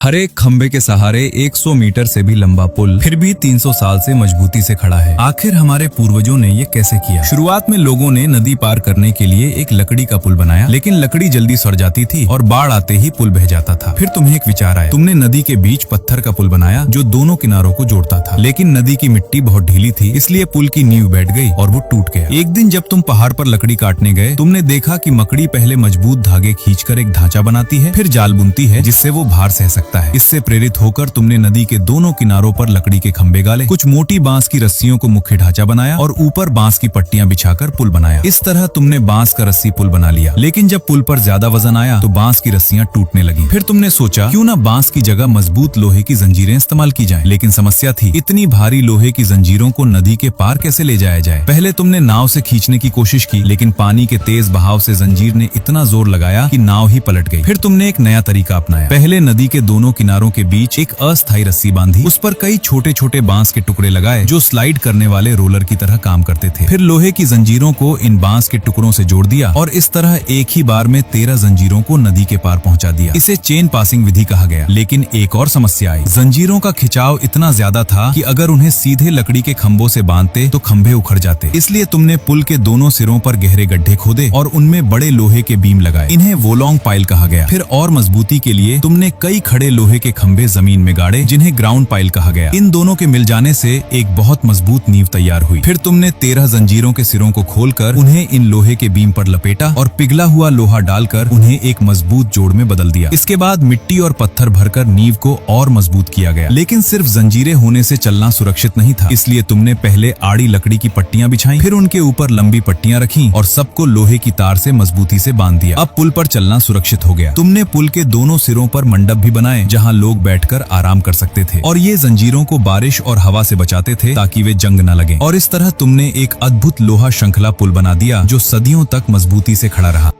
हर एक खंबे के सहारे 100 मीटर से भी लंबा पुल फिर भी 300 साल से मजबूती से खड़ा है। आखिर हमारे पूर्वजों ने ये कैसे किया? शुरुआत में लोगों ने नदी पार करने के लिए एक लकड़ी का पुल बनाया, लेकिन लकड़ी जल्दी सड़ जाती थी और बाढ़ आते ही पुल बह जाता था। फिर तुम्हें एक विचार आया, तुमने नदी के बीच पत्थर का पुल बनाया जो दोनों किनारों को जोड़ता था। लेकिन नदी की मिट्टी बहुत ढीली थी, इसलिए पुल की नींव बैठ गई और वो टूट गया। एक दिन जब तुम पहाड़ पर लकड़ी काटने गए, तुमने देखा कि मकड़ी पहले मजबूत धागे खींचकर एक ढांचा बनाती है, फिर जाल बुनती है जिससे वो भार सह सकता है। इससे प्रेरित होकर तुमने नदी के दोनों किनारों पर लकड़ी के खंभे गाले, कुछ मोटी बांस की रस्सियों को मुख्य ढांचा बनाया और ऊपर बांस की पट्टियां बिछाकर पुल बनाया। इस तरह तुमने बांस का रस्सी पुल बना लिया। लेकिन जब पुल पर ज्यादा वजन आया तो बांस की रस्सियां टूटने लगी। फिर तुमने सोचा क्यों ना बांस की जगह मजबूत लोहे की जंजीरें इस्तेमाल की जाएं। लेकिन समस्या थी, इतनी भारी लोहे की जंजीरों को नदी के पार कैसे ले जाया जाए। पहले तुमने नाव से खींचने की कोशिश की, लेकिन पानी के तेज बहाव से जंजीर ने इतना जोर लगाया कि नाव ही पलट गई। फिर तुमने एक नया तरीका अपनाया। पहले नदी के दोनों किनारों के बीच एक अस्थायी रस्सी बांधी, उस पर कई छोटे छोटे बांस के टुकड़े लगाए जो स्लाइड करने वाले रोलर की तरह काम करते थे। फिर लोहे की जंजीरों को इन बांस के टुकड़ों से जोड़ दिया और इस तरह एक ही बार में 13 जंजीरों को नदी के पार पहुंचा दिया। इसे चेन पासिंग विधि कहा गया। लेकिन एक और समस्या आई, जंजीरों का खिंचाव इतना ज्यादा था कि अगर उन्हें सीधे लकड़ी के खंभों से बांधते तो खंभे उखड़ जाते। इसलिए तुमने पुल के दोनों सिरों पर गहरे गड्ढे खोदे और उनमें बड़े लोहे के बीम लगाए। इन्हें वोलोंग पाइल कहा गया। फिर और मजबूती के लिए तुमने कई खड़े लोहे के खंभे जमीन में गाड़े, जिन्हें ग्राउंड पाइल कहा गया। इन दोनों के मिल जाने से एक बहुत मजबूत नींव तैयार हुई। फिर तुमने 13 जंजीरों के सिरों को खोलकर उन्हें इन लोहे के बीम पर लपेटा और पिघला हुआ लोहा डालकर उन्हें एक मजबूत जोड़ में बदल दिया। इसके बाद मिट्टी और पत्थर भरकर नींव को और मजबूत किया गया। लेकिन सिर्फ जंजीरें होने से चलना सुरक्षित नहीं था, इसलिए तुमने पहले आड़ी लकड़ी की पट्टियां बिछाई, फिर उनके ऊपर लंबी पट्टियां रखी और सबको लोहे की तार से मजबूती से बांध दिया। अब पुल पर चलना सुरक्षित हो गया। तुमने पुल के दोनों सिरों पर मंडप भी बनाए जहां लोग बैठकर आराम कर सकते थे और ये जंजीरों को बारिश और हवा से बचाते थे ताकि वे जंग न लगे। और इस तरह तुमने एक अद्भुत लोहा श्रृंखला पुल बना दिया जो सदियों तक मजबूती से खड़ा रहा।